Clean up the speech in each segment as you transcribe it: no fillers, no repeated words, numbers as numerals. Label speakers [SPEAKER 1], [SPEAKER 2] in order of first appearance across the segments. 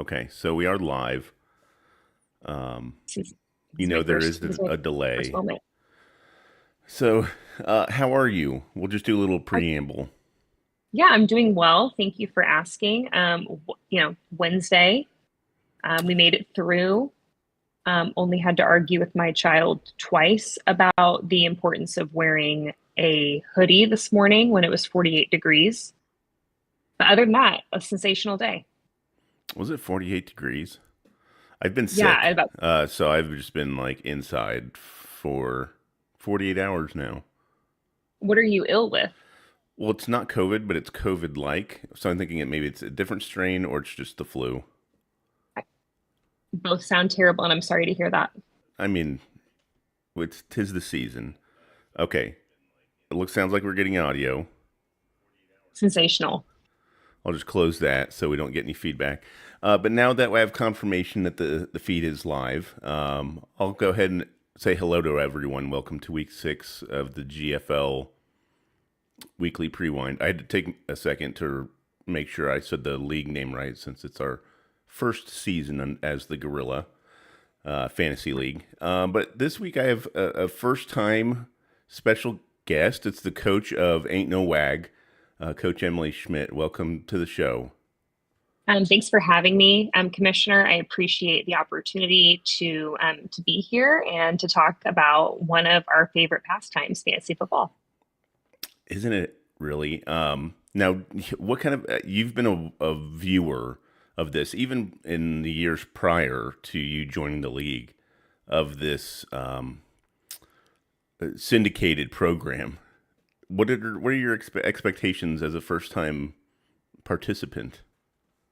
[SPEAKER 1] Okay, so we are live. Um,
[SPEAKER 2] This is my
[SPEAKER 1] there
[SPEAKER 2] first
[SPEAKER 1] is
[SPEAKER 2] this is my
[SPEAKER 1] a
[SPEAKER 2] first
[SPEAKER 1] delay.
[SPEAKER 2] moment.
[SPEAKER 1] So, how are you? We'll just do a little
[SPEAKER 2] I,
[SPEAKER 1] preamble.
[SPEAKER 2] yeah, I'm doing well. Thank you for asking. Wednesday, we made it through. Only had to argue with my child twice about the importance of wearing a hoodie this morning when it was 48 degrees. But other than that, a sensational day.
[SPEAKER 1] Was it 48 degrees? I've been
[SPEAKER 2] Yeah,
[SPEAKER 1] sick,
[SPEAKER 2] about
[SPEAKER 1] so I've just been like inside for 48 hours now.
[SPEAKER 2] what are you ill with?
[SPEAKER 1] Well, it's not COVID, but it's COVID-like. So I'm thinking maybe it's a different strain or it's just the flu.
[SPEAKER 2] Both sound terrible, and I'm sorry to hear that.
[SPEAKER 1] I mean, it's tis the season. Okay, sounds like we're getting audio.
[SPEAKER 2] Sensational.
[SPEAKER 1] I'll just close that so we don't get any feedback. But now that I have confirmation that the feed is live, I'll go ahead and say hello to everyone. Welcome to week 6 of the GFL weekly prewind. I had to take a second to make sure I said the league name right since it's our first season as the Gorilla Fantasy League. But this week I have a first time special guest. It's the coach of Ain't No Wag, Coach Emily Schmidt. Welcome to the show.
[SPEAKER 2] Thanks for having me, Commissioner. I appreciate the opportunity to be here and to talk about one of our favorite pastimes, fantasy football.
[SPEAKER 1] Isn't it really? Now, what kind of you've been a viewer of this, even in the years prior to you joining the league, of this syndicated program. What are your expectations as a first time participant?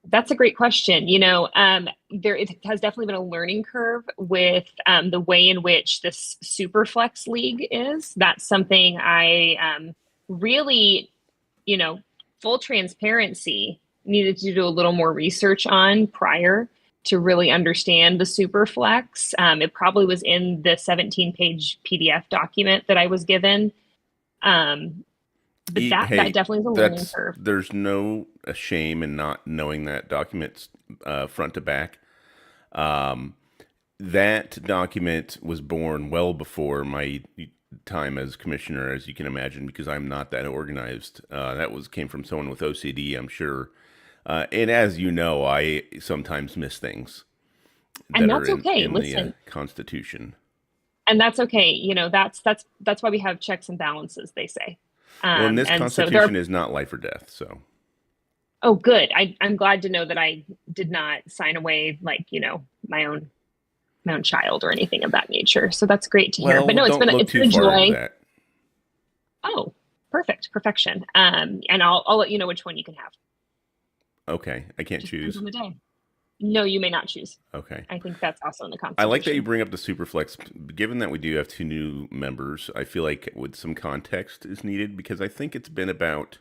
[SPEAKER 2] That's a great question. There it has definitely been a learning curve with the way in which this Superflex League is. That's something I really, you know, full transparency, needed to do a little more research on prior to really understand the Superflex. It probably was in the 17-page PDF document that I was given. Um, but that
[SPEAKER 1] Hey,
[SPEAKER 2] definitely is a learning curve.
[SPEAKER 1] there's no shame in not knowing that document front to back. Um, that document was born well before my time as commissioner, as you can imagine, because I'm not that organized. That was came from someone with OCD, I'm sure. And as you know, I sometimes miss things
[SPEAKER 2] And
[SPEAKER 1] that are
[SPEAKER 2] that's okay.
[SPEAKER 1] in the
[SPEAKER 2] Listen,
[SPEAKER 1] Constitution.
[SPEAKER 2] and that's okay. That's why we have checks and balances, they say.
[SPEAKER 1] Well, in this
[SPEAKER 2] And so there are,
[SPEAKER 1] Constitution is not life or death, so
[SPEAKER 2] oh, good. I'm glad to know that I did not sign away, like, my own child or anything of that nature. So that's great to hear. But
[SPEAKER 1] well,
[SPEAKER 2] no,
[SPEAKER 1] don't look
[SPEAKER 2] it's been
[SPEAKER 1] too
[SPEAKER 2] a
[SPEAKER 1] far into
[SPEAKER 2] joy.
[SPEAKER 1] that.
[SPEAKER 2] Oh, perfect, perfection. And I'll let you know which one you can have.
[SPEAKER 1] Okay, I can't
[SPEAKER 2] Just depends
[SPEAKER 1] choose.
[SPEAKER 2] on the day. No, you may not choose.
[SPEAKER 1] Okay.
[SPEAKER 2] I think that's also in the
[SPEAKER 1] I like that you
[SPEAKER 2] Constitution.
[SPEAKER 1] bring up the Superflex. Given that we do have two new members, I feel like with some context is needed because I think it's been about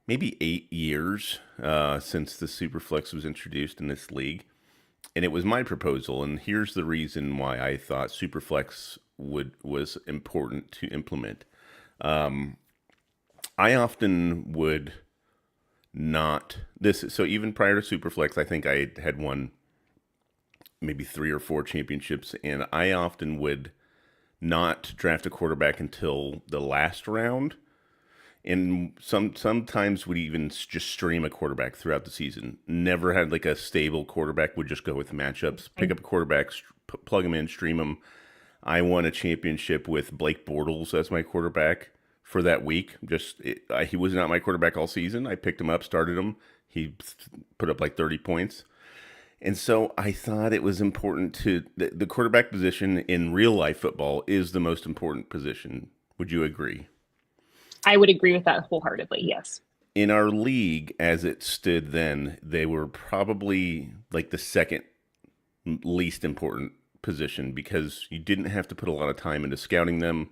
[SPEAKER 1] maybe 8 years since the Superflex was introduced in this league, and it was my proposal. And here's the reason why I thought Superflex would was important to implement. I often would not this so even prior to Superflex, I think I had won maybe 3 or 4 championships, and I often would not draft a quarterback until the last round, and sometimes would even just stream a quarterback throughout the season. Never had like a stable quarterback. Would just go with matchups, pick up a quarterback, plug him in, stream him. I won a championship with Blake Bortles as my quarterback for that week. He was not my quarterback all season. I picked him up, started him. He put up like 30 points. And so I thought it was important the quarterback position in real life football is the most important position. Would you agree?
[SPEAKER 2] I would agree with that wholeheartedly. Yes.
[SPEAKER 1] In our league, as it stood then, they were probably like the second least important position because you didn't have to put a lot of time into scouting them.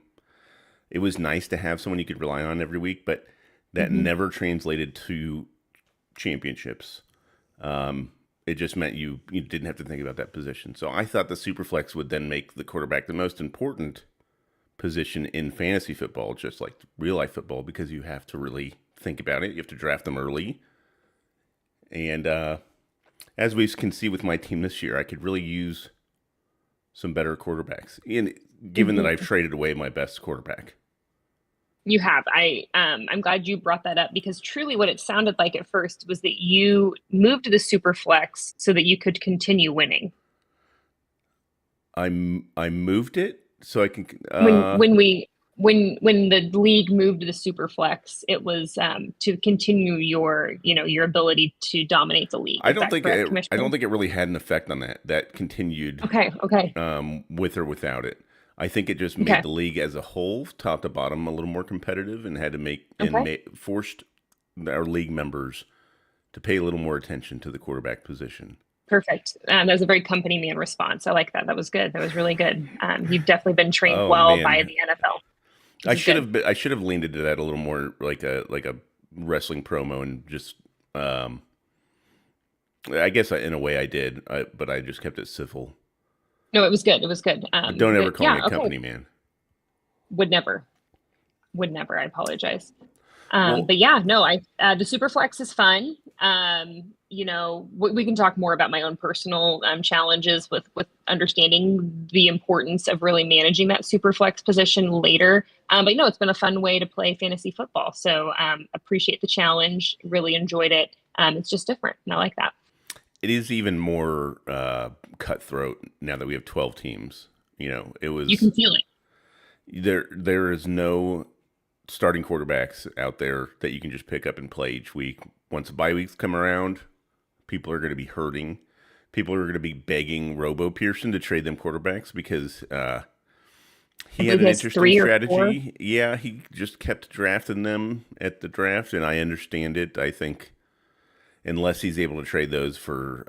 [SPEAKER 1] It was nice to have someone you could rely on every week, but that
[SPEAKER 2] Mhm.
[SPEAKER 1] never translated to championships. It just meant you didn't have to think about that position. So I thought the superflex would then make the quarterback the most important position in fantasy football, just like real life football, because you have to really think about it. You have to draft them early, and as we can see with my team this year, I could really use some better quarterbacks. And given that
[SPEAKER 2] Mhm.
[SPEAKER 1] I've traded away my best quarterback.
[SPEAKER 2] You have. I'm glad you brought that up because truly what it sounded like at first was that you moved to the super flex so that you could continue winning.
[SPEAKER 1] I moved it so I can
[SPEAKER 2] When the league moved to the super flex, it was to continue your ability to dominate the league. Is that correct,
[SPEAKER 1] I don't
[SPEAKER 2] Commissioner?
[SPEAKER 1] think it really had an effect on that. That continued
[SPEAKER 2] Okay, okay,
[SPEAKER 1] with or without it. I think it just made
[SPEAKER 2] okay,
[SPEAKER 1] the league as a whole, top to bottom, a little more competitive, and had to
[SPEAKER 2] okay.
[SPEAKER 1] forced our league members to pay a little more attention to the quarterback position.
[SPEAKER 2] Perfect. That was a very company man response. I like that. That was good. That was really good. You've definitely been trained
[SPEAKER 1] Oh
[SPEAKER 2] well by
[SPEAKER 1] man,
[SPEAKER 2] the NFL. This is good.
[SPEAKER 1] I should have leaned into that a little more, like a wrestling promo, and just I guess in a way I did, but I just kept it civil.
[SPEAKER 2] No, it was good. It was good.
[SPEAKER 1] But don't ever
[SPEAKER 2] But
[SPEAKER 1] call me
[SPEAKER 2] yeah,
[SPEAKER 1] a
[SPEAKER 2] okay.
[SPEAKER 1] company man.
[SPEAKER 2] Would never. Would never. I apologize.
[SPEAKER 1] Well,
[SPEAKER 2] But yeah, no, I the Superflex is fun. We can talk more about my own personal challenges with understanding the importance of really managing that Superflex position later. But it's been a fun way to play fantasy football. So appreciate the challenge. Really enjoyed it. It's just different, and I like that.
[SPEAKER 1] it is even more cutthroat now that we have 12 teams. It
[SPEAKER 2] You
[SPEAKER 1] was
[SPEAKER 2] can feel it.
[SPEAKER 1] there is no starting quarterbacks out there that you can just pick up and play each week. Once the bye weeks come around, people are going to be hurting. People are going to be begging Robo Pearson to trade them quarterbacks because
[SPEAKER 2] I
[SPEAKER 1] he had
[SPEAKER 2] believe he
[SPEAKER 1] an
[SPEAKER 2] has
[SPEAKER 1] interesting
[SPEAKER 2] 3 or 4.
[SPEAKER 1] strategy. Yeah, he just kept drafting them at the draft, and I understand it. I think unless he's able to trade those for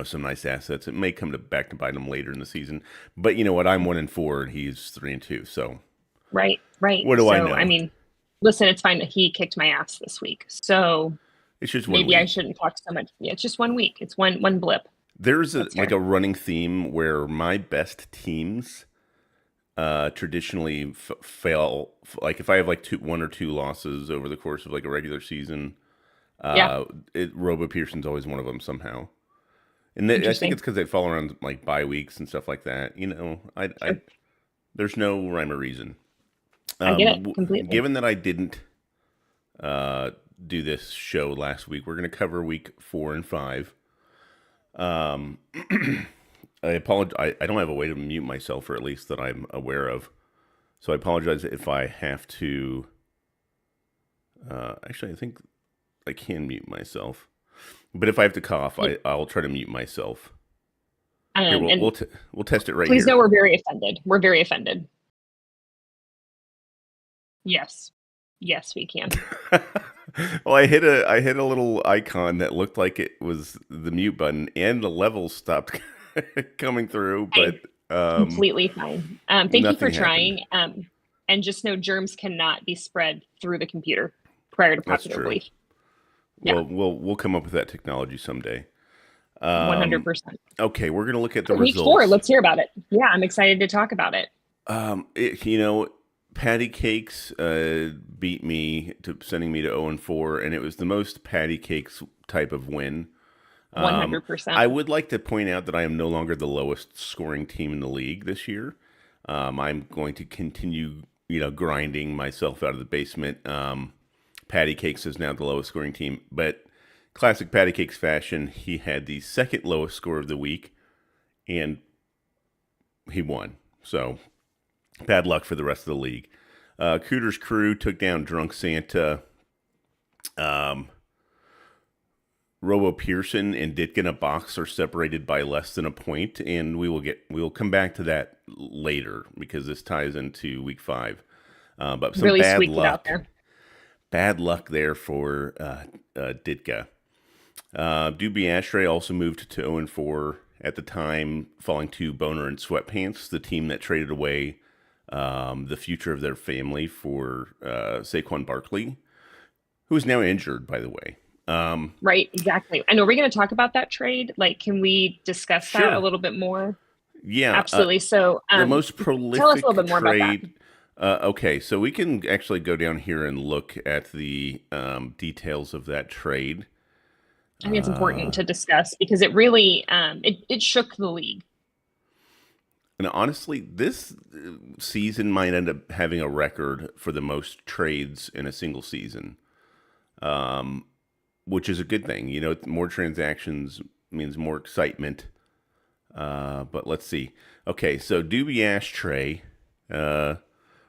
[SPEAKER 1] some nice assets, it may come back to bite him later in the season. But you know what? I'm 1-4, and he's 3-2. So
[SPEAKER 2] Right, right.
[SPEAKER 1] what do I
[SPEAKER 2] So I
[SPEAKER 1] know?
[SPEAKER 2] mean, listen, it's fine that he kicked my ass this week. So
[SPEAKER 1] It's just one
[SPEAKER 2] maybe I
[SPEAKER 1] week.
[SPEAKER 2] shouldn't talk so much. Yeah, it's just one week. It's one blip.
[SPEAKER 1] There's
[SPEAKER 2] That's
[SPEAKER 1] like
[SPEAKER 2] fair.
[SPEAKER 1] a running theme where my best teams traditionally fail. Like if I have like one or two losses over the course of like a regular season,
[SPEAKER 2] Yeah,
[SPEAKER 1] Robo Pearson's always one of them somehow. And I think
[SPEAKER 2] interesting.
[SPEAKER 1] it's because they fall around like bye weeks and stuff like that.
[SPEAKER 2] Sure.
[SPEAKER 1] There's no rhyme or reason.
[SPEAKER 2] I get it completely.
[SPEAKER 1] Given that I didn't uh, do this show last week, we're going to cover week 4 and 5. Um, I apologize. I don't have a way to mute myself, or at least that I'm aware of. So I apologize if I have to. Actually, I think I can mute myself. But if I have to cough,
[SPEAKER 2] Yeah.
[SPEAKER 1] I'll try to mute myself. Here,
[SPEAKER 2] And
[SPEAKER 1] we'll test it right
[SPEAKER 2] please
[SPEAKER 1] here.
[SPEAKER 2] know we're very offended. We're very offended. Yes, yes, we can.
[SPEAKER 1] Well, I hit a little icon that looked like it was the mute button, and the levels stopped coming through, but
[SPEAKER 2] Hey, completely fine. Thank you for
[SPEAKER 1] nothing happened.
[SPEAKER 2] trying. And just know germs cannot be spread through the computer prior to
[SPEAKER 1] That's
[SPEAKER 2] popular
[SPEAKER 1] true.
[SPEAKER 2] belief. Yeah,
[SPEAKER 1] Well, we'll come up with that technology someday.
[SPEAKER 2] 100%.
[SPEAKER 1] Okay, we're gonna look at the
[SPEAKER 2] Week 4,
[SPEAKER 1] results.
[SPEAKER 2] let's hear about it. Yeah, I'm excited to talk about it.
[SPEAKER 1] You know, Patty Cakes beat me to sending me to 0-4, and it was the most Patty Cakes type of win. I
[SPEAKER 2] 100%.
[SPEAKER 1] would like to point out that I am no longer the lowest scoring team in the league this year. I'm going to continue, grinding myself out of the basement. Patty Cakes is now the lowest scoring team, but classic Patty Cakes fashion, he had the second lowest score of the week, and he won. So bad luck for the rest of the league. Cooter's crew took down Drunk Santa. Um, Robo Pearson and Ditka Box are separated by less than a point, and we will come back to that later because this ties into week 5. But some
[SPEAKER 2] Really squeaked it out there.
[SPEAKER 1] bad luck there for Ditka. Doobie Ashtray also moved to 0-4 at the time, falling to Boner and Sweatpants, the team that traded away the future of their family for Saquon Barkley, who is now injured, by the way.
[SPEAKER 2] Right, exactly. And are we going to talk about that trade? Like, can we discuss that a
[SPEAKER 1] Sure.
[SPEAKER 2] little bit more?
[SPEAKER 1] Yeah.
[SPEAKER 2] Absolutely. So,
[SPEAKER 1] The most
[SPEAKER 2] tell us a little
[SPEAKER 1] prolific
[SPEAKER 2] bit more about that.
[SPEAKER 1] trade. Okay, so we can actually go down here and look at the details of that trade.
[SPEAKER 2] I think it's important
[SPEAKER 1] Uh,
[SPEAKER 2] to discuss because it really it shook the league.
[SPEAKER 1] and honestly, this season might end up having a record for the most trades in a single season, um, which is a good thing. You know, more transactions means more excitement. But let's see. Okay, so Doobie Ashtray uh,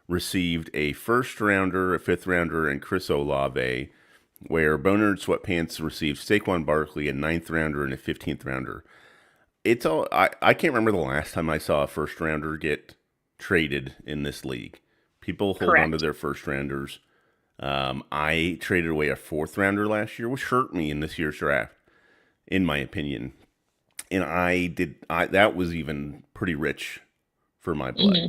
[SPEAKER 1] received a first rounder, a fifth rounder, and Chris Olave, where Boner and Sweatpants received Saquon Barkley, a ninth rounder, and a 15th rounder. It's all I can't remember the last time I saw a first rounder get traded in this league. People hold on to
[SPEAKER 2] Correct.
[SPEAKER 1] their first rounders. I traded away a fourth rounder last year, which hurt me in this year's draft, in my opinion. And I that was even pretty rich for my blood.
[SPEAKER 2] Hmm.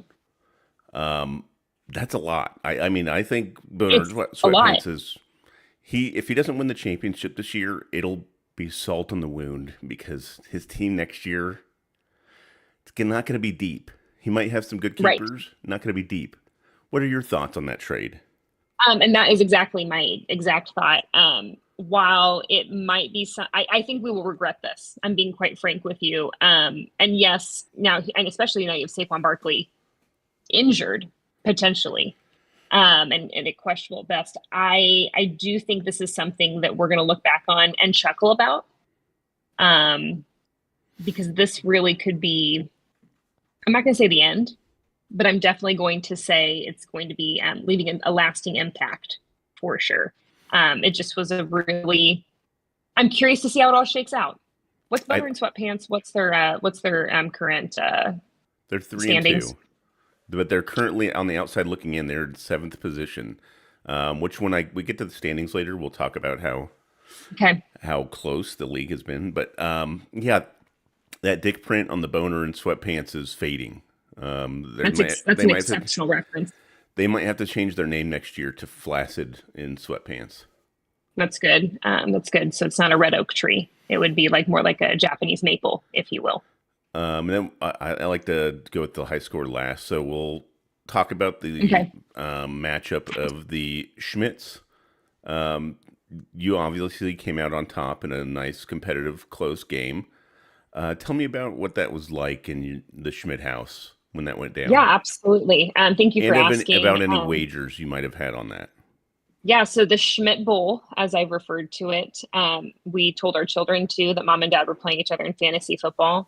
[SPEAKER 1] That's a lot. I mean, I think Bernard
[SPEAKER 2] It's a lot.
[SPEAKER 1] Sweatpants is if he doesn't win the championship this year, it'll be salt on the wound because his team next year it's not going to be deep. He might have some good
[SPEAKER 2] Right.
[SPEAKER 1] keepers, not going to be deep. What are your thoughts on that trade?
[SPEAKER 2] And that is exactly my exact thought. While it might be some, I think we will regret this. I'm being quite frank with you. And yes, now, and especially now you have Saquon Barkley injured potentially, and a questionable at best. I do think this is something that we're going to look back on and chuckle about, um, because this really could be. I'm not going to say the end, but I'm definitely going to say it's going to be leaving a lasting impact for sure. It just was a really. I'm curious to see how it all shakes out. What's
[SPEAKER 1] I
[SPEAKER 2] Butter and Sweatpants? What's their current
[SPEAKER 1] They're three and
[SPEAKER 2] standings?
[SPEAKER 1] two, but they're currently on the outside looking in. They're in seventh position. Which when we get to the standings later, we'll talk about
[SPEAKER 2] Okay,
[SPEAKER 1] how close the league has been. But yeah, that dick print on the Boner and Sweatpants is fading.
[SPEAKER 2] that's
[SPEAKER 1] They
[SPEAKER 2] an
[SPEAKER 1] might have
[SPEAKER 2] exceptional reference.
[SPEAKER 1] they might have to change their name next year to Flaccid in Sweatpants.
[SPEAKER 2] That's good. That's good. So it's not a red oak tree. It would be like more like a Japanese maple, if you will.
[SPEAKER 1] And then I like to go with the high score last, so we'll talk about the
[SPEAKER 2] Okay.
[SPEAKER 1] matchup of the Schmitz. Um, you obviously came out on top in a nice competitive close game. Tell me about what that was like in the Schmidt house when that went
[SPEAKER 2] Yeah,
[SPEAKER 1] down,
[SPEAKER 2] absolutely. Thank you for
[SPEAKER 1] and
[SPEAKER 2] asking.
[SPEAKER 1] about any wagers you might have had on that.
[SPEAKER 2] Yeah, so the Schmidt Bowl, as I've referred to it, we told our children too that mom and dad were playing each other in fantasy football.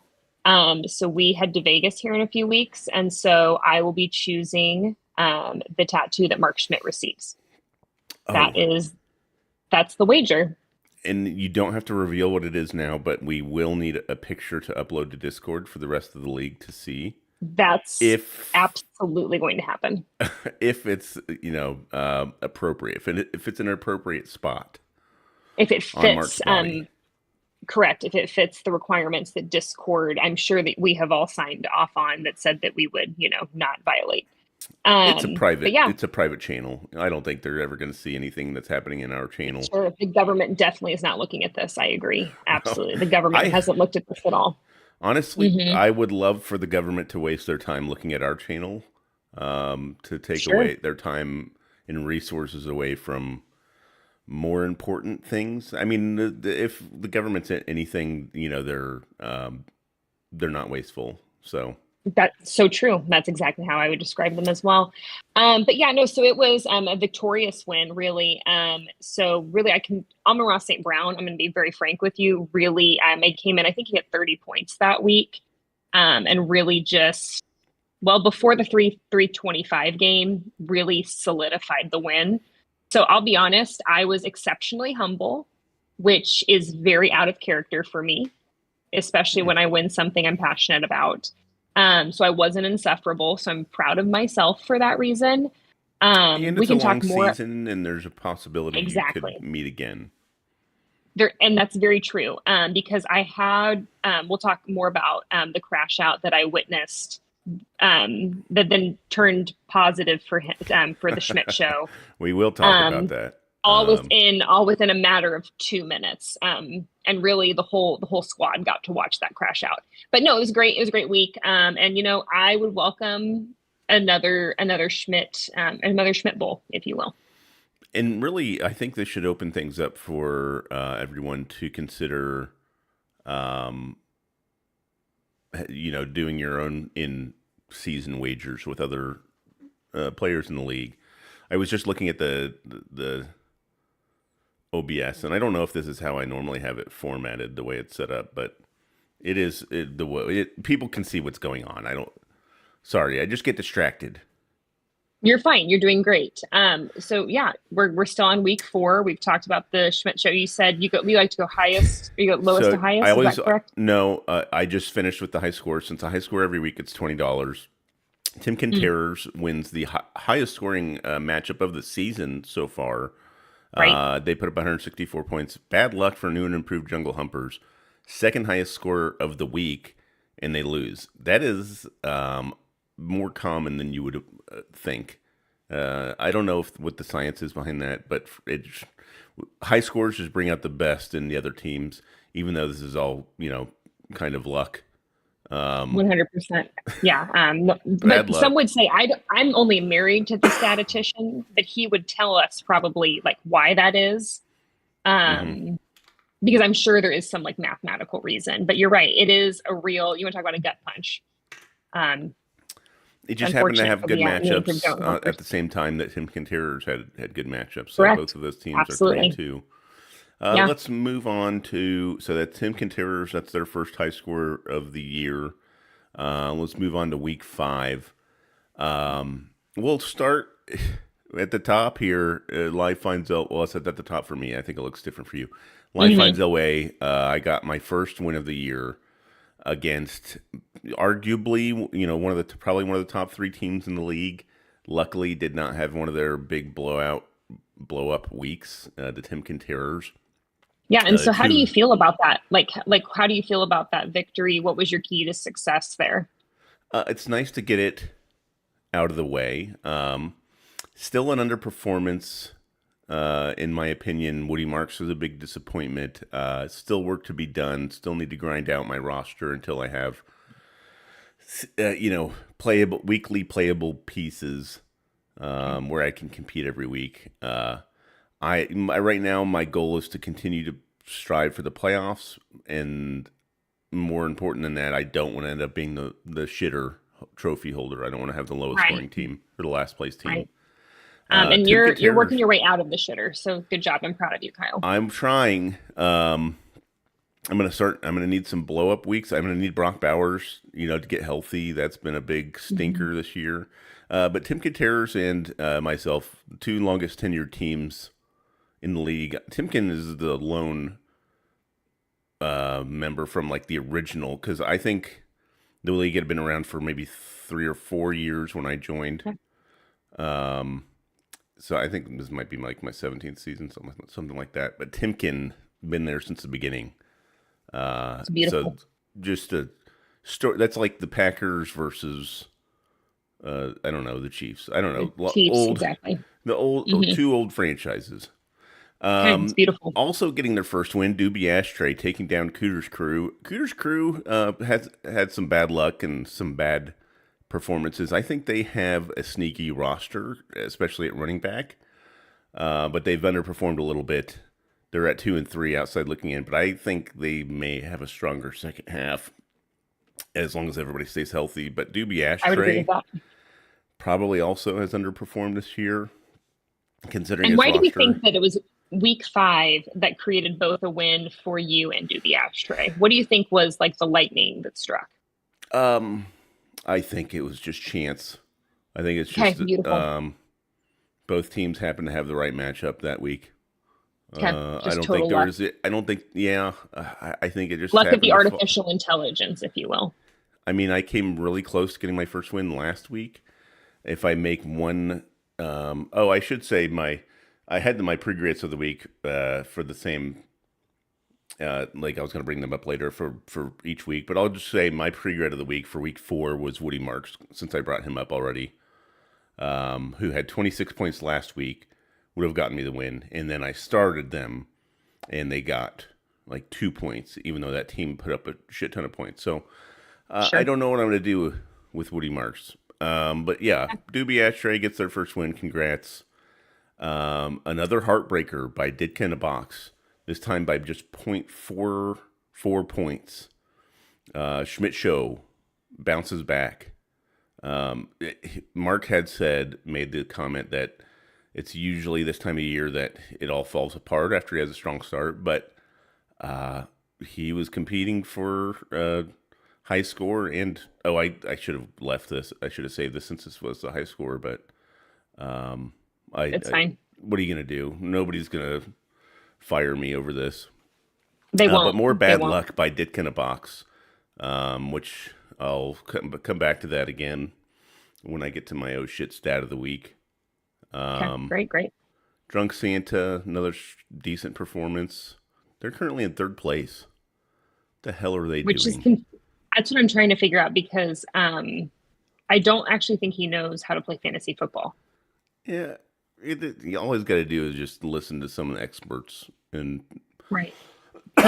[SPEAKER 2] So we head to Vegas here in a few weeks, and so I will be choosing the tattoo that Mark Schmidt receives. That
[SPEAKER 1] Oh,
[SPEAKER 2] is, that's the wager.
[SPEAKER 1] and you don't have to reveal what it is now, but we will need a picture to upload to Discord for the rest of the league to see
[SPEAKER 2] That's
[SPEAKER 1] if
[SPEAKER 2] absolutely going to happen.
[SPEAKER 1] if it's appropriate, if it's an appropriate spot
[SPEAKER 2] If it
[SPEAKER 1] on
[SPEAKER 2] fits,
[SPEAKER 1] Mark's body.
[SPEAKER 2] correct. If it fits the requirements that Discord, I'm sure that we have all signed off on that said that we would, not violate. But yeah,
[SPEAKER 1] It's a private channel. I don't think they're ever going to see anything that's happening in our channel.
[SPEAKER 2] sure. The government definitely is not looking at this. I agree. Absolutely. The government
[SPEAKER 1] I
[SPEAKER 2] hasn't looked at this at all.
[SPEAKER 1] honestly,
[SPEAKER 2] Hmm.
[SPEAKER 1] I would love for the government to waste their time looking at our channel, to take
[SPEAKER 2] Sure.
[SPEAKER 1] away their time and resources away from more important things. I mean, if the government's anything, they're not wasteful. So
[SPEAKER 2] That's so true. That's exactly how I would describe them as well. But yeah, no, so it was a victorious win, really. So really, Amon-Ra St. Brown, I'm going to be very frank with you, really, I came in, I think he had 30 points that week. And really just, well, before the 325 game, really solidified the win. So I'll be honest, I was exceptionally humble, which is very out of character for me, especially when I win something I'm passionate about. So I wasn't insufferable. So I'm proud of myself for that reason.
[SPEAKER 1] and
[SPEAKER 2] We
[SPEAKER 1] it's a
[SPEAKER 2] can
[SPEAKER 1] long
[SPEAKER 2] talk more
[SPEAKER 1] season, and there's a possibility you could
[SPEAKER 2] exactly
[SPEAKER 1] meet again.
[SPEAKER 2] there, and that's very true. Because I had, we'll talk more about the crash out that I witnessed. That then turned positive for him, for the Schmidt show.
[SPEAKER 1] We will talk about
[SPEAKER 2] Um,
[SPEAKER 1] that.
[SPEAKER 2] all
[SPEAKER 1] Um,
[SPEAKER 2] within a matter of 2 minutes. And really the whole squad got to watch that crash out. But no, it was great. It was a great week. And I would welcome another Schmidt Bowl, if you will.
[SPEAKER 1] And really, I think this should open things up for everyone to consider, um, doing your own in season wagers with other players in the league. I was just looking at the OBS, and I don't know if this is how I normally have it formatted, the way it's set up, but it is the way people can see what's going on. I don't. Sorry, I just get distracted.
[SPEAKER 2] You're fine. You're doing great. So yeah, we're still on week 4. We've talked about the Schmidt show. You said you like to go highest, or you go lowest to
[SPEAKER 1] So I
[SPEAKER 2] highest. Is
[SPEAKER 1] always
[SPEAKER 2] that correct?
[SPEAKER 1] no. I just finished with the high score. Since the high score every week, it's $20. Tim
[SPEAKER 2] Mm,
[SPEAKER 1] Terrors wins the highest scoring matchup of the season so far.
[SPEAKER 2] right.
[SPEAKER 1] They put up 164 points. Bad luck for new and improved Jungle Humpers. Second highest score of the week, and they lose. That is more common than you would think. I don't know what the science is behind that, but high scores just bring out the best in the other teams, even though this is all, kind of luck. Um,
[SPEAKER 2] 100%. Yeah.
[SPEAKER 1] Bad
[SPEAKER 2] But some
[SPEAKER 1] luck.
[SPEAKER 2] would say I'm only married to the statistician, but he would tell us probably like why that is.
[SPEAKER 1] Hmm.
[SPEAKER 2] Um, because I'm sure there is some like mathematical reason, but you're right. It is a real, you want to talk about a gut punch. Um,
[SPEAKER 1] It just happened to
[SPEAKER 2] Unfortunate
[SPEAKER 1] have
[SPEAKER 2] for
[SPEAKER 1] good
[SPEAKER 2] the new improved
[SPEAKER 1] matchups
[SPEAKER 2] Jungle
[SPEAKER 1] at
[SPEAKER 2] Humpers.
[SPEAKER 1] the same time that Tim Terrors had good matchups. So both
[SPEAKER 2] Correct.
[SPEAKER 1] of those teams are 3 and
[SPEAKER 2] Absolutely.
[SPEAKER 1] 2.
[SPEAKER 2] Yeah.
[SPEAKER 1] Let's move on to so that Tim Terrors. That's their first high score of the year. Let's move on to week 5. We'll start at the top here. Live finds El. Well, it's at the top for me. I think it looks different for you. Live
[SPEAKER 2] Hmm.
[SPEAKER 1] finds Elway. I got my first win of the year against arguably, probably one of the top 3 teams in the league. Luckily, did not have one of their big blow up weeks. The Timken Terrors.
[SPEAKER 2] Yeah. And so how do you
[SPEAKER 1] Two.
[SPEAKER 2] feel about that? Like how do you feel about that victory? What was your key to success there?
[SPEAKER 1] It's nice to get it out of the way. Still an underperformance, in my opinion. Woody Marks was a big disappointment. Still work to be done. Still need to grind out my roster until I have, playable weekly playable pieces
[SPEAKER 2] Okay.
[SPEAKER 1] where I can compete every week. Right now my goal is to continue to strive for the playoffs, and more important than that, I don't want to end up being the shitter trophy holder. I don't want to have the lowest
[SPEAKER 2] Right.
[SPEAKER 1] scoring team or the last place team.
[SPEAKER 2] Right. And
[SPEAKER 1] Tim
[SPEAKER 2] you're working
[SPEAKER 1] Terrors,
[SPEAKER 2] your way out of the shitter. So good job. I'm proud of you, Kyle.
[SPEAKER 1] I'm trying. I'm gonna need some blow up weeks. I'm gonna need Brock Bowers, to get healthy. That's been a big
[SPEAKER 2] Mhm.
[SPEAKER 1] stinker this year. But Tim Terrors and myself, 2 longest tenured teams in the league. Timken is the lone member from like the original, because I think the league had been around for maybe 3 or 4 years when I joined.
[SPEAKER 2] Okay.
[SPEAKER 1] Um, so I think this might be like my 17th season, something like that. But Timken been there since the beginning.
[SPEAKER 2] It's
[SPEAKER 1] So
[SPEAKER 2] beautiful.
[SPEAKER 1] just a story that's like the Packers versus I don't know, the Chiefs. I don't
[SPEAKER 2] The
[SPEAKER 1] know,
[SPEAKER 2] Chiefs, exactly.
[SPEAKER 1] the old
[SPEAKER 2] Hmm.
[SPEAKER 1] two old franchises.
[SPEAKER 2] Okay. It's beautiful.
[SPEAKER 1] Also getting their first win, Doobie Ashtray taking down Cooter's Crew. Cooter's Crew has had some bad luck and some bad performances. I think they have a sneaky roster, especially at running back, but they've underperformed a little bit. They're at 2 and 3 outside looking in, but I think they may have a stronger second half as long as everybody stays healthy. But Doobie
[SPEAKER 2] I would agree with
[SPEAKER 1] Ashtray
[SPEAKER 2] that.
[SPEAKER 1] probably also has underperformed this year, considering
[SPEAKER 2] And
[SPEAKER 1] his
[SPEAKER 2] why do we
[SPEAKER 1] roster.
[SPEAKER 2] think that it was week 5 that created both a win for you and Doobie Ashtray? What do you think was like the lightning that struck?
[SPEAKER 1] Um, I think it was just chance. I think it's
[SPEAKER 2] Okay,
[SPEAKER 1] just that
[SPEAKER 2] beautiful.
[SPEAKER 1] both teams happened to have the right matchup that week.
[SPEAKER 2] Okay,
[SPEAKER 1] I
[SPEAKER 2] just
[SPEAKER 1] don't think
[SPEAKER 2] total
[SPEAKER 1] there
[SPEAKER 2] luck.
[SPEAKER 1] was. I don't think. Yeah, I think it just
[SPEAKER 2] Luck of the
[SPEAKER 1] happened to fall.
[SPEAKER 2] artificial intelligence, if you will.
[SPEAKER 1] I mean, I came really close to getting my first win last week. If I make one, I should say I had my pre-grades of the week for the same. Like I was going to bring them up later for each week, but I'll just say my pre-grade of the week for week 4 was Woody Marks, since I brought him up already, who had 26 points last week, would have gotten me the win, and then I started them, and they got like 2 points, even though that team put up a shit ton of points. So I
[SPEAKER 2] Sure.
[SPEAKER 1] don't know what I'm going to do with Woody Marks. But yeah, Doobie Ashtray gets their first win. Congrats. Another heartbreaker by Ditka in a box, this time by just 0.44 points. Schmidt Show bounces back. Mark had made the comment that it's usually this time of year that it all falls apart after he has a strong start, but he was competing for high score, and I should have left this. I should have saved this since this was the high score, but
[SPEAKER 2] It's fine.
[SPEAKER 1] what are you gonna do? Nobody's gonna fire me over this.
[SPEAKER 2] They
[SPEAKER 1] But
[SPEAKER 2] won't.
[SPEAKER 1] more
[SPEAKER 2] They
[SPEAKER 1] bad
[SPEAKER 2] won't.
[SPEAKER 1] luck by Ditka in a box, which I'll come back to that again when I get to my oh shit stat of the week.
[SPEAKER 2] Okay, great, great.
[SPEAKER 1] Drunk Santa, another decent performance. They're currently in third place. What the hell are they
[SPEAKER 2] Which is
[SPEAKER 1] doing?
[SPEAKER 2] that's what I'm trying to figure out because I don't actually think he knows how to play fantasy football.
[SPEAKER 1] Yeah, you always got to do is just listen to some of the experts. And
[SPEAKER 2] Right.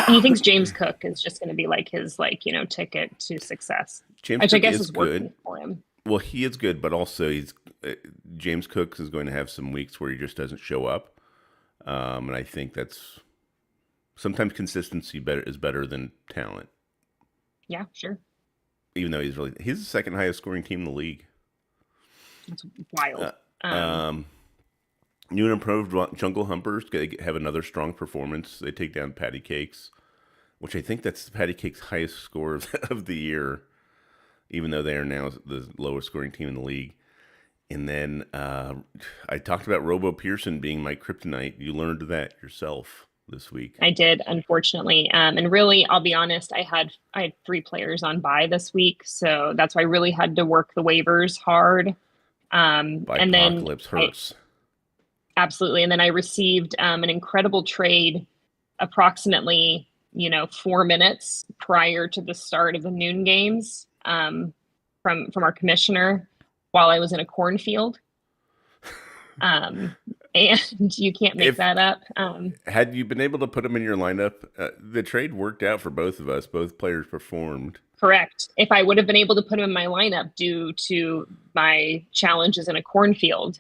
[SPEAKER 2] He thinks James Cook is just going to be like his ticket to success,
[SPEAKER 1] James
[SPEAKER 2] which I
[SPEAKER 1] Cook
[SPEAKER 2] guess
[SPEAKER 1] is
[SPEAKER 2] is working
[SPEAKER 1] good.
[SPEAKER 2] for him.
[SPEAKER 1] Well, he is good, but also James Cook is going to have some weeks where he just doesn't show up, and I think that's sometimes consistency is better than talent.
[SPEAKER 2] Yeah, sure.
[SPEAKER 1] Even though he's the second highest scoring team in the league.
[SPEAKER 2] That's wild.
[SPEAKER 1] Um, New and improved Jungle Humpers have another strong performance. They take down Patty Cakes, which I think that's Patty Cakes' highest score of the year, even though they are now the lowest scoring team in the league. And then I talked about Robo Pearson being my kryptonite. You learned that yourself this week.
[SPEAKER 2] I did, unfortunately. And really, I'll be honest, I had 3 players on bye this week, so that's why I really had to work the waivers hard. And then
[SPEAKER 1] Apocalypse hurts.
[SPEAKER 2] absolutely. And then I received an incredible trade approximately, 4 minutes prior to the start of the noon games from our commissioner while I was in a cornfield. And you can't make that up.
[SPEAKER 1] Had you been able to put them in your lineup, the trade worked out for both of us. Both players performed.
[SPEAKER 2] Correct. If I would have been able to put him in my lineup due to my challenges in a cornfield,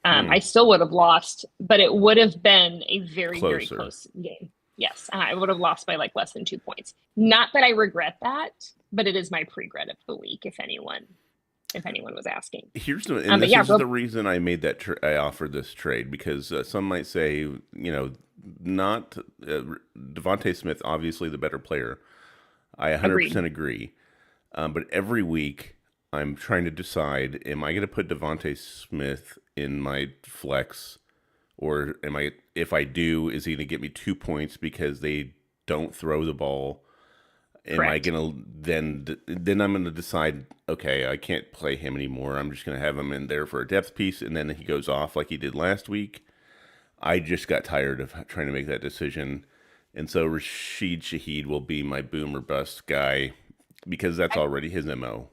[SPEAKER 2] I still would have lost, but it would have been a very, very close game. Yes, I would have lost by like less than 2 points. Not that I regret that, but it is my regret of the week, if anyone was asking.
[SPEAKER 1] This is the reason I made that I offered this trade, because some might say, not Devontae Smith, obviously the better player. I 100% agree. But every week I'm trying to decide, am I going to put Devontae Smith in my flex, or if I do, is he going to get me 2 points because they don't throw the ball? Am I going to then I'm going to decide, okay, I can't play him anymore. I'm just going to have him in there for a depth piece, and then he goes off like he did last week. I just got tired of trying to make that decision. And so Rashid Shaheed will be my boom or bust guy, because that's already his MO.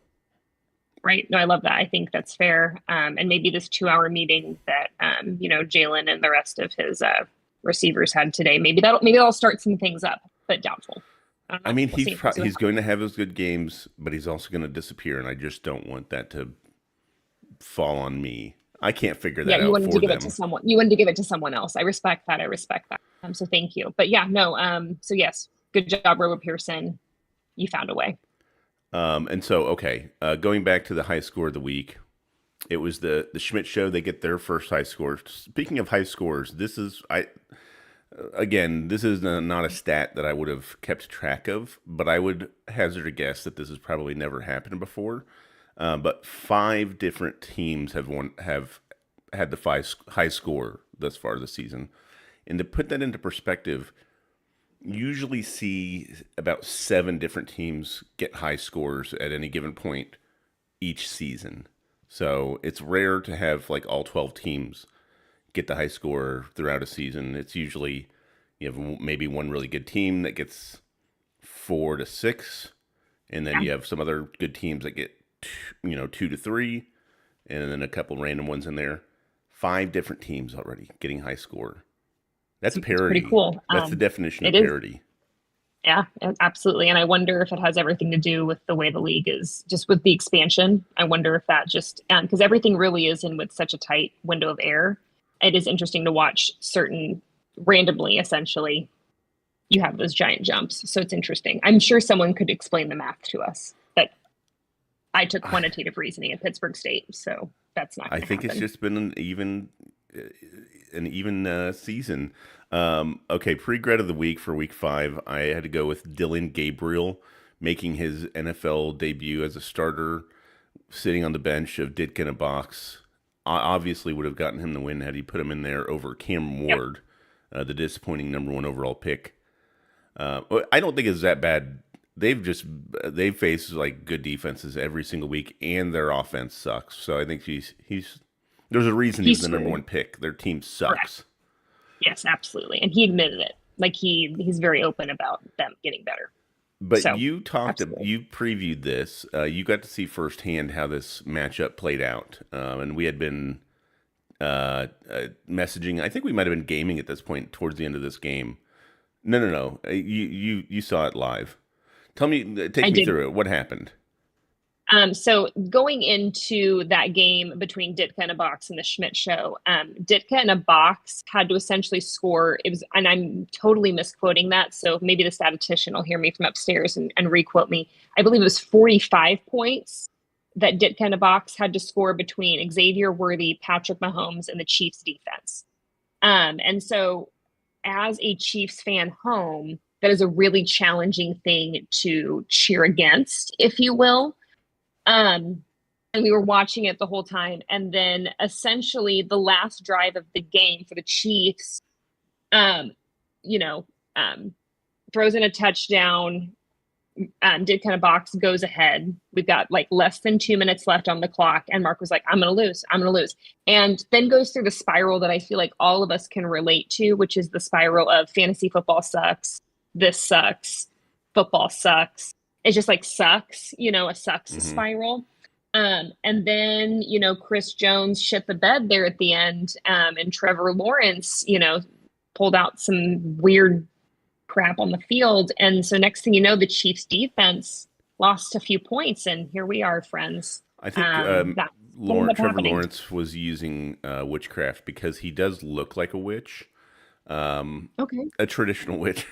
[SPEAKER 2] Right. No, I love that. I think that's fair. And maybe this 2-hour meeting that, Jalen and the rest of his receivers had today, maybe that'll start some things up, but doubtful.
[SPEAKER 1] I mean, he's going to have his good games, but he's also going to disappear, and I just don't want that to fall on me. I can't figure that out.
[SPEAKER 2] You wanted to give it to someone. You wanted to give it to someone else. I respect that. So thank you. But yeah, no. So yes, good job, Robo Pearson. You found a way.
[SPEAKER 1] And so, okay, going back to the high score of the week, it was the Schmidt Show. They get their first high score. Speaking of high scores, this is not a stat that I would have kept track of, but I would hazard a guess that this has probably never happened before. But 5 different teams have had the high score thus far this season. And to put that into perspective, usually see about 7 different teams get high scores at any given point each season. So it's rare to have like all 12 teams get the high score throughout a season. It's usually you have maybe one really good team that gets 4 to 6, and then you have some other good teams that get 2 to 3, and then a couple random ones in there. 5 different teams already getting high score. That's parity.
[SPEAKER 2] Pretty cool.
[SPEAKER 1] That's the definition of parity.
[SPEAKER 2] Yeah, absolutely. And I wonder if it has everything to do with the way the league is, just with the expansion. I wonder if that just because everything really is in with such a tight window of air. it is interesting to watch certain randomly, essentially, you have those giant jumps. So it's interesting. I'm sure someone could explain the math to us, but I took quantitative reasoning at Pittsburgh State, so that's not
[SPEAKER 1] I
[SPEAKER 2] going to
[SPEAKER 1] think it's
[SPEAKER 2] happen.
[SPEAKER 1] just been an even season. Okay, pre-grad of the week for week 5, I had to go with Dylan Gabriel making his NFL debut as a starter, sitting on the bench of Ditka in a box. Obviously would have gotten him the win had he put him in there over Cam
[SPEAKER 2] Yep.
[SPEAKER 1] Ward, the disappointing number 1 overall pick. I don't think it's that bad. They've faced like good defenses every single week, and their offense sucks. So I think he's there's a reason he's
[SPEAKER 2] He's
[SPEAKER 1] the number
[SPEAKER 2] screwed.
[SPEAKER 1] 1 pick. Their team
[SPEAKER 2] Correct.
[SPEAKER 1] sucks.
[SPEAKER 2] Yes, absolutely. And he admitted it. Like he's very open about them getting better.
[SPEAKER 1] But
[SPEAKER 2] So absolutely.
[SPEAKER 1] you previewed this. You got to see firsthand how this matchup played out, and we had been messaging. I think we might have been gaming at this point towards the end of this game. No. You saw it live. Tell me,
[SPEAKER 2] I
[SPEAKER 1] take me
[SPEAKER 2] did.
[SPEAKER 1] through it. What happened?
[SPEAKER 2] So going into that game between Ditka and a box and the Schmidt show, Ditka and a box had to essentially score. It was, and I'm totally misquoting that. So maybe the statistician will hear me from upstairs and requote me. I believe it was 45 points that Ditka and a box had to score between Xavier Worthy, Patrick Mahomes, and the Chiefs defense. And so as a Chiefs fan home, that is a really challenging thing to cheer against, if you will. And we were watching it the whole time. And then essentially the last drive of the game for the Chiefs, um, you know, throws in a touchdown, did kind of box, goes ahead. We've got like less than 2 minutes left on the clock. And Mark was like, I'm going to lose. I'm going to lose. And then goes through the spiral that I feel like all of us can relate to, which is the spiral of fantasy football sucks. This sucks. Football sucks. It just like sucks, a sucks
[SPEAKER 1] Hmm.
[SPEAKER 2] spiral. And then, Chris Jones shit the bed there at the end. And Trevor Lawrence, pulled out some weird crap on the field. And so next thing you know, the Chiefs defense lost a few points. And here we are, friends.
[SPEAKER 1] I think
[SPEAKER 2] That's what ended up
[SPEAKER 1] Trevor
[SPEAKER 2] happening.
[SPEAKER 1] Lawrence was using witchcraft because he does look like a witch,
[SPEAKER 2] Okay.
[SPEAKER 1] a traditional witch.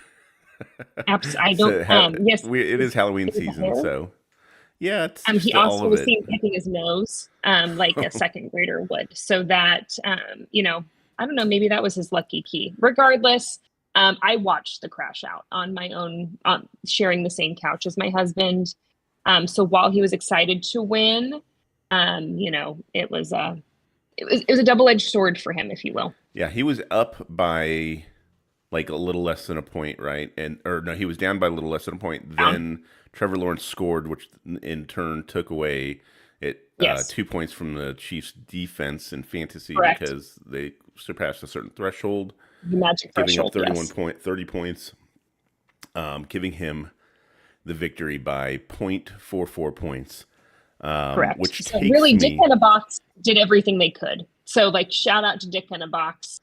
[SPEAKER 2] I don't,
[SPEAKER 1] So
[SPEAKER 2] yes,
[SPEAKER 1] it is Halloween
[SPEAKER 2] it was the
[SPEAKER 1] season,
[SPEAKER 2] hair.
[SPEAKER 1] so yeah, it's
[SPEAKER 2] He
[SPEAKER 1] just all
[SPEAKER 2] also
[SPEAKER 1] of
[SPEAKER 2] was
[SPEAKER 1] it.
[SPEAKER 2] seen picking his nose, like a second grader would. So that, I don't know, maybe that was his lucky key. Regardless, I watched the crash out on my own, sharing the same couch as my husband. So while he was excited to win, it was a double-edged sword for him, if you will.
[SPEAKER 1] Yeah, he was up by like a little less than a point, right? And or no, he was down by a little less than a point.
[SPEAKER 2] Down.
[SPEAKER 1] Then Trevor Lawrence scored, which in turn took away 2 points from the Chiefs' defense in fantasy
[SPEAKER 2] Correct.
[SPEAKER 1] because they surpassed a certain threshold,
[SPEAKER 2] The magic
[SPEAKER 1] giving up
[SPEAKER 2] threshold, yes.
[SPEAKER 1] 30 points, giving him the victory by 0.44 points,
[SPEAKER 2] Correct.
[SPEAKER 1] which
[SPEAKER 2] So
[SPEAKER 1] takes
[SPEAKER 2] really, Dick
[SPEAKER 1] me.
[SPEAKER 2] in a Box did everything they could. So like, shout out to Dick in a Box.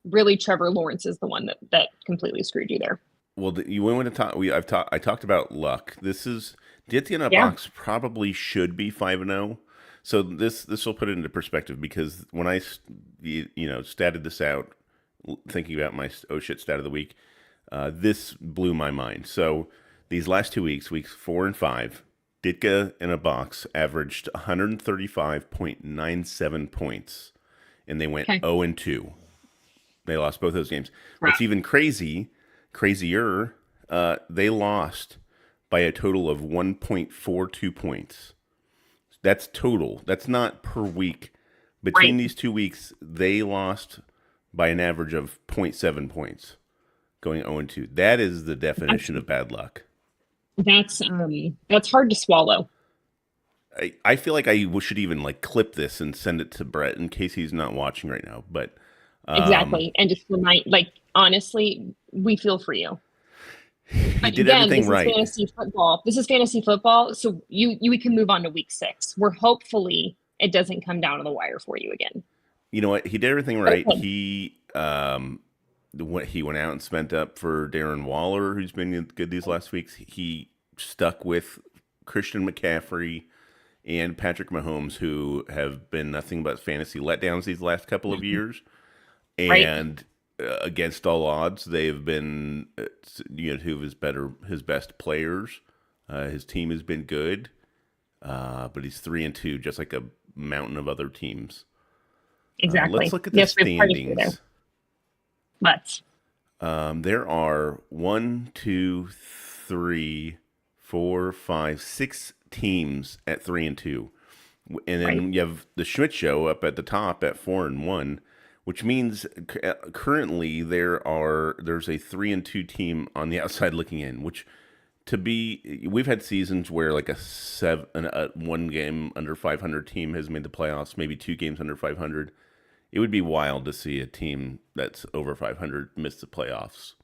[SPEAKER 2] Really, Trevor Lawrence is the one that completely screwed you there.
[SPEAKER 1] Well, you went to talk. I talked about luck. This is Dietiana
[SPEAKER 2] Yeah.
[SPEAKER 1] Box probably should be 5-0. So this will put it into perspective because when statted this out, thinking about my oh shit stat of the week, this blew my mind. So these last 2 weeks, weeks 4 and 5, Ditka in a box averaged 135.97 points, and they went
[SPEAKER 2] Okay.
[SPEAKER 1] 0-2. They lost both those games.
[SPEAKER 2] Right.
[SPEAKER 1] What's even crazier, they lost by a total of 1.42 points. That's total. That's not per week. Between
[SPEAKER 2] Right.
[SPEAKER 1] these 2 weeks, they lost by an average of zero point 0.7 points, going 0-2. That is the
[SPEAKER 2] That's
[SPEAKER 1] definition of bad luck.
[SPEAKER 2] that's hard to swallow.
[SPEAKER 1] I feel like I should even like clip this and send it to Brett in case he's not watching right now. But um,
[SPEAKER 2] Exactly. And just remind, like, honestly, we feel for you.
[SPEAKER 1] he
[SPEAKER 2] But
[SPEAKER 1] did
[SPEAKER 2] again,
[SPEAKER 1] everything
[SPEAKER 2] this is
[SPEAKER 1] right.
[SPEAKER 2] fantasy football. This is fantasy football. So we can move on to week 6, where hopefully it doesn't come down to the wire for you again.
[SPEAKER 1] You know what? He did everything
[SPEAKER 2] But it
[SPEAKER 1] right.
[SPEAKER 2] could.
[SPEAKER 1] He went out and spent up for Darren Waller, who's been good these last weeks. He stuck with Christian McCaffrey and Patrick Mahomes, who have been nothing but fantasy letdowns these last couple of years.
[SPEAKER 2] Right.
[SPEAKER 1] And against all odds, they've been two of his best players. His team has been good, but he's 3-2, just like a mountain of other teams. Let's
[SPEAKER 2] Exactly.
[SPEAKER 1] look at the
[SPEAKER 2] Yes, we've parted through there.
[SPEAKER 1] standings.
[SPEAKER 2] Let's.
[SPEAKER 1] There are one, two, three, four, five, six teams at 3-2, and
[SPEAKER 2] Right.
[SPEAKER 1] then you have the Schmidt Show up at the top at 4-1, which means currently there's a 3-2 team on the outside looking in. Which we've had seasons where like a one game under 500 team has made the playoffs, maybe two games under 500. It would be wild to see a team that's over 500 miss the playoffs.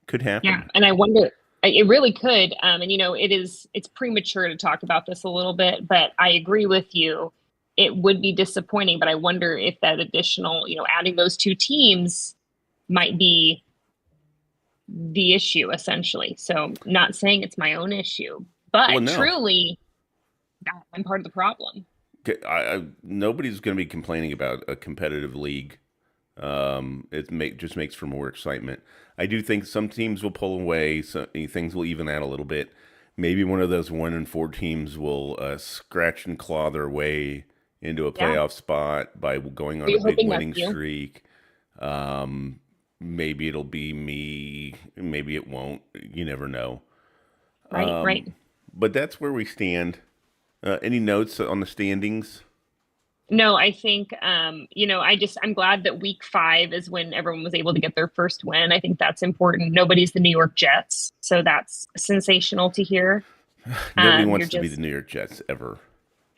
[SPEAKER 1] Could
[SPEAKER 2] Yeah.
[SPEAKER 1] happen.
[SPEAKER 2] And I wonder, it really could. And it's premature to talk about this a little bit, but I agree with you. It would be disappointing, but I wonder if that additional, adding those two teams might be the issue essentially. So not saying it's my own issue,
[SPEAKER 1] Well,
[SPEAKER 2] but
[SPEAKER 1] no,
[SPEAKER 2] truly I'm part of the problem.
[SPEAKER 1] nobody's going to be complaining about a competitive league. Just makes for more excitement. I do think some teams will pull away, so things will even out a little bit. Maybe one of those 1-4 teams will scratch and claw their way into a
[SPEAKER 2] Yeah.
[SPEAKER 1] playoff spot by going
[SPEAKER 2] Are
[SPEAKER 1] on a
[SPEAKER 2] you
[SPEAKER 1] big
[SPEAKER 2] hoping that's
[SPEAKER 1] winning
[SPEAKER 2] you?
[SPEAKER 1] streak. Um, Maybe it'll be me. Maybe it won't. You never know.
[SPEAKER 2] Right, right.
[SPEAKER 1] But that's where we stand. Any notes on the standings?
[SPEAKER 2] No, I think I'm glad that week 5 is when everyone was able to get their first win. I think that's important. Nobody's the New York Jets, so that's sensational to hear.
[SPEAKER 1] Nobody
[SPEAKER 2] You're
[SPEAKER 1] wants to be the
[SPEAKER 2] just
[SPEAKER 1] New York Jets ever.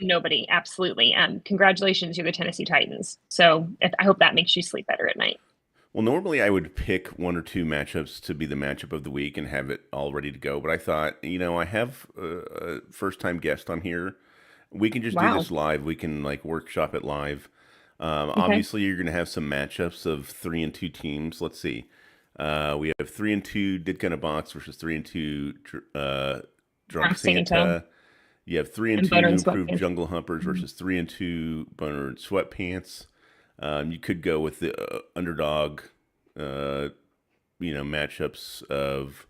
[SPEAKER 2] nobody, absolutely. Congratulations, you're the Tennessee Titans. So I hope that makes you sleep better at night.
[SPEAKER 1] Well, normally I would pick one or two matchups to be the matchup of the week and have it all ready to go. But I thought, I have a first time guest on here. We can just do
[SPEAKER 2] Wow.
[SPEAKER 1] this live. We can like workshop it live.
[SPEAKER 2] Okay.
[SPEAKER 1] Obviously, you're going to have some matchups of 3-2 teams. Let's see. We have 3-2 Ditka in a Box versus 3-2 Drunk
[SPEAKER 2] Drunk Santa
[SPEAKER 1] Santa. You have three and
[SPEAKER 2] and
[SPEAKER 1] two
[SPEAKER 2] Butter
[SPEAKER 1] new
[SPEAKER 2] and
[SPEAKER 1] improved
[SPEAKER 2] Sweatpants.
[SPEAKER 1] Jungle Humpers
[SPEAKER 2] Mhm.
[SPEAKER 1] versus 3-2 Boner and Sweatpants. You could go with the underdog, uh, matchups of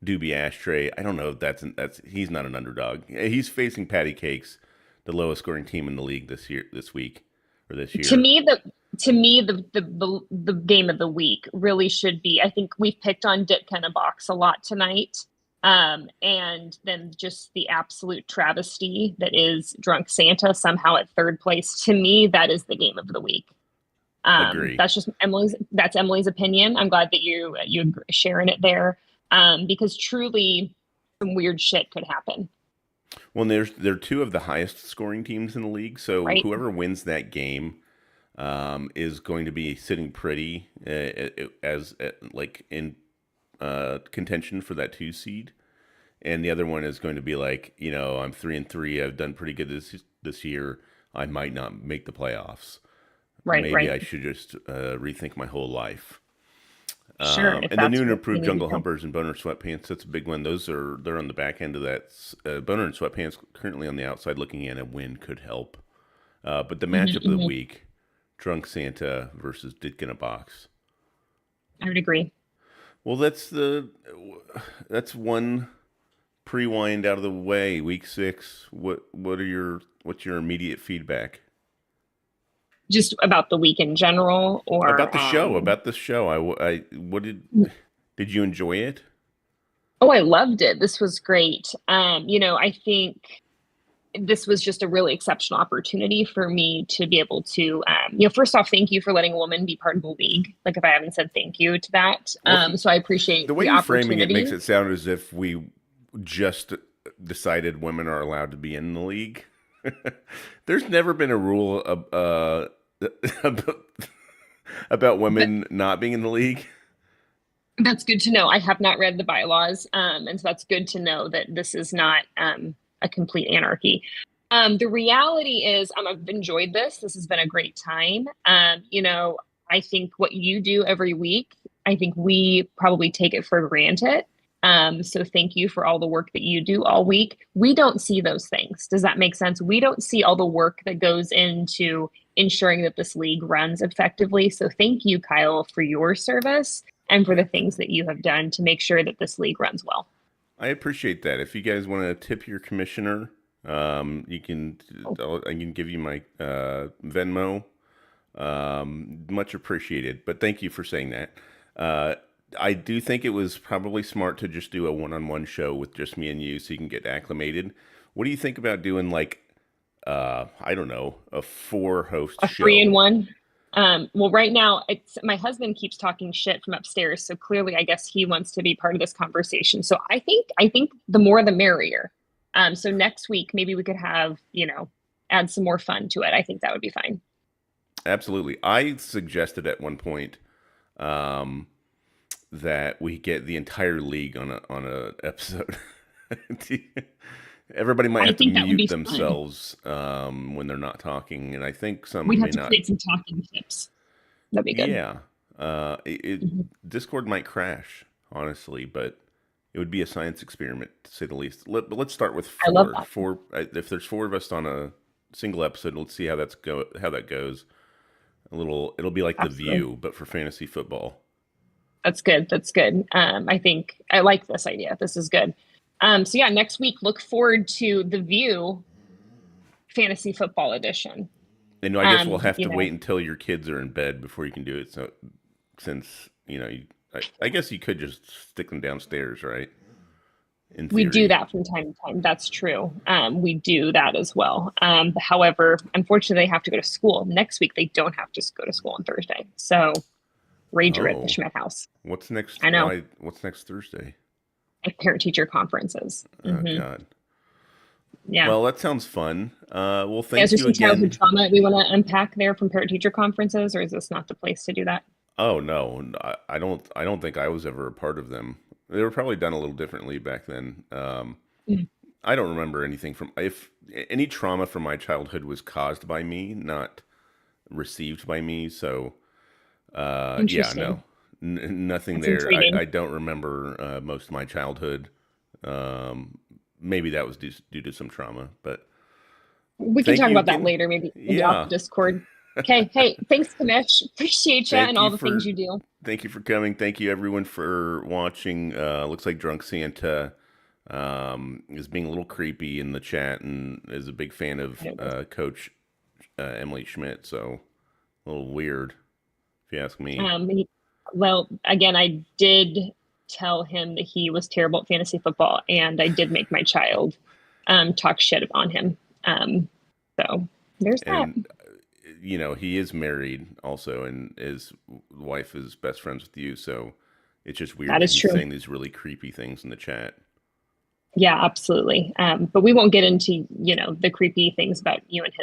[SPEAKER 1] Doobie Ashtray. I don't know if that's he's not an underdog. He's facing Patty Cakes, the lowest scoring team in the league this week or this
[SPEAKER 2] To
[SPEAKER 1] year.
[SPEAKER 2] me, the game of the week really should be. I think we've picked on Ditka in a Box a lot tonight. And then just the absolute travesty that is Drunk Santa somehow at third place. To me, that is the game of the week.
[SPEAKER 1] Agree.
[SPEAKER 2] That's Emily's opinion. I'm glad that you sharing it there. Because truly some weird shit could happen,
[SPEAKER 1] Well, they're two of the highest scoring teams in the league, so
[SPEAKER 2] right?
[SPEAKER 1] whoever wins that game is going to be sitting pretty as like in contention for that 2 seed, and the other one is going to be like, I'm 3-3. I've done pretty good this year. I might not make the playoffs.
[SPEAKER 2] Right,
[SPEAKER 1] Maybe
[SPEAKER 2] right.
[SPEAKER 1] I should just rethink my whole life.
[SPEAKER 2] Sure, if
[SPEAKER 1] And the new
[SPEAKER 2] that's
[SPEAKER 1] and
[SPEAKER 2] what you
[SPEAKER 1] improved
[SPEAKER 2] need to
[SPEAKER 1] Jungle
[SPEAKER 2] do.
[SPEAKER 1] Humpers and Boner Sweatpants, that's a big one. They're on the back end of that. Boner and Sweatpants currently on the outside looking in. A win could help. But the
[SPEAKER 2] Hmm,
[SPEAKER 1] matchup of the
[SPEAKER 2] hmm.
[SPEAKER 1] week, Drunk Santa versus Ditka in a Box.
[SPEAKER 2] I would agree.
[SPEAKER 1] Well, that's one pre-wind out of the way. Week 6. What's your immediate feedback
[SPEAKER 2] Just about the week in general, or
[SPEAKER 1] about the show? About the show, I what did you enjoy it?
[SPEAKER 2] oh, I loved it. This was great. I think this was just a really exceptional opportunity for me to be able to, first off, thank you for letting a woman be part of the league. Like, if I haven't said thank you to that.
[SPEAKER 1] Well,
[SPEAKER 2] So I
[SPEAKER 1] the
[SPEAKER 2] appreciate
[SPEAKER 1] way
[SPEAKER 2] the
[SPEAKER 1] you're framing it makes
[SPEAKER 2] opportunity.
[SPEAKER 1] it sound as if we just decided women are allowed to be in the league. There's never been a rule about, about
[SPEAKER 2] But
[SPEAKER 1] women not being in the league.
[SPEAKER 2] that's good to know. I have not read the bylaws. And so that's good to know that this is not a complete anarchy. The reality is, I've enjoyed this. This has been a great time. I think what you do every week, I think we probably take it for granted. So thank you for all the work that you do all week. We don't see those things. Does that make sense? We don't see all the work that goes into ensuring that this league runs effectively. So thank you, Kyle, for your service and for the things that you have done to make sure that this league runs well.
[SPEAKER 1] I appreciate that. If you guys want to tip your commissioner, you can. I can give you my Venmo. Much appreciated. But thank you for saying that. I do think it was probably smart to just do a one-on-one show with just me and you, so you can get acclimated. What do you think about doing like, I don't know, a 4-host
[SPEAKER 2] A
[SPEAKER 1] show?
[SPEAKER 2] 3-in-1. Well, right now, it's my husband keeps talking shit from upstairs, so clearly, I guess he wants to be part of this conversation. So I think the more the merrier. So next week, maybe we could have, add some more fun to it. I think that would be fine.
[SPEAKER 1] Absolutely. I suggested at one point that we get the entire league on a episode. Everybody might
[SPEAKER 2] I
[SPEAKER 1] have to
[SPEAKER 2] think that would
[SPEAKER 1] mute
[SPEAKER 2] be fun.
[SPEAKER 1] themselves when they're not talking, and I think some
[SPEAKER 2] We'd
[SPEAKER 1] may
[SPEAKER 2] have to
[SPEAKER 1] not.
[SPEAKER 2] create some talking tips. That'd be good.
[SPEAKER 1] Yeah,
[SPEAKER 2] Mhm.
[SPEAKER 1] Discord might crash, honestly, but it would be a science experiment to say the least. But let's start with
[SPEAKER 2] I love
[SPEAKER 1] four.
[SPEAKER 2] that.
[SPEAKER 1] Four. If there's 4 of us on a single episode, let's see how how that goes. It'll be like The
[SPEAKER 2] Absolutely.
[SPEAKER 1] View, but for fantasy football.
[SPEAKER 2] That's good. That's good. I think I like this idea. This is good. So yeah, next week, look forward to the View Fantasy Football Edition.
[SPEAKER 1] And I guess we'll have
[SPEAKER 2] You
[SPEAKER 1] to
[SPEAKER 2] know,
[SPEAKER 1] wait until your kids are in bed before you can do it. So, since I guess you could just stick them downstairs, right? In
[SPEAKER 2] we do
[SPEAKER 1] theory.
[SPEAKER 2] that from time to time. That's true. We do that as well. However, unfortunately, they have to go to school next week. They don't have to go to school on Thursday. So rager at the
[SPEAKER 1] Oh,
[SPEAKER 2] Schmidt house.
[SPEAKER 1] what's next?
[SPEAKER 2] I know.
[SPEAKER 1] Why? What's next Thursday?
[SPEAKER 2] Like parent teacher conferences.
[SPEAKER 1] Oh God.
[SPEAKER 2] Yeah.
[SPEAKER 1] Well, that sounds fun. Well,
[SPEAKER 2] Is
[SPEAKER 1] thank
[SPEAKER 2] there
[SPEAKER 1] you
[SPEAKER 2] some childhood
[SPEAKER 1] again.
[SPEAKER 2] trauma we want to unpack there from parent teacher conferences, or is this not the place to do that?
[SPEAKER 1] Oh no, I don't. I don't think I was ever a part of them. They were probably done a little differently back then.
[SPEAKER 2] Mm.
[SPEAKER 1] I don't remember anything from if any trauma from my childhood was caused by me, not received by me. So, yeah,
[SPEAKER 2] Interesting.
[SPEAKER 1] no, nothing
[SPEAKER 2] That's
[SPEAKER 1] there.
[SPEAKER 2] intriguing.
[SPEAKER 1] I don't remember most of my childhood. Um, maybe that was due to some trauma, but
[SPEAKER 2] We can
[SPEAKER 1] thank
[SPEAKER 2] talk
[SPEAKER 1] you
[SPEAKER 2] about that
[SPEAKER 1] again.
[SPEAKER 2] later, maybe off
[SPEAKER 1] Yeah,
[SPEAKER 2] the Discord. Okay. Hey, thanks, Kamish. Appreciate you and
[SPEAKER 1] thank you
[SPEAKER 2] all the things
[SPEAKER 1] for
[SPEAKER 2] you do.
[SPEAKER 1] thank you for coming. Thank you everyone for watching. Looks like Drunk Santa is being a little creepy in the chat and is a big fan of Coach Emily Schmidt. So a little weird, if you ask me.
[SPEAKER 2] Well, again, I did tell him that he was terrible at fantasy football, and I did make my child talk shit on him. So there's that.
[SPEAKER 1] And he is married also, and his wife is best friends with you. So it's just weird
[SPEAKER 2] That
[SPEAKER 1] that
[SPEAKER 2] is
[SPEAKER 1] he's
[SPEAKER 2] true.
[SPEAKER 1] saying these really creepy things in the chat.
[SPEAKER 2] Yeah, absolutely. But we won't get into, the creepy things about you and his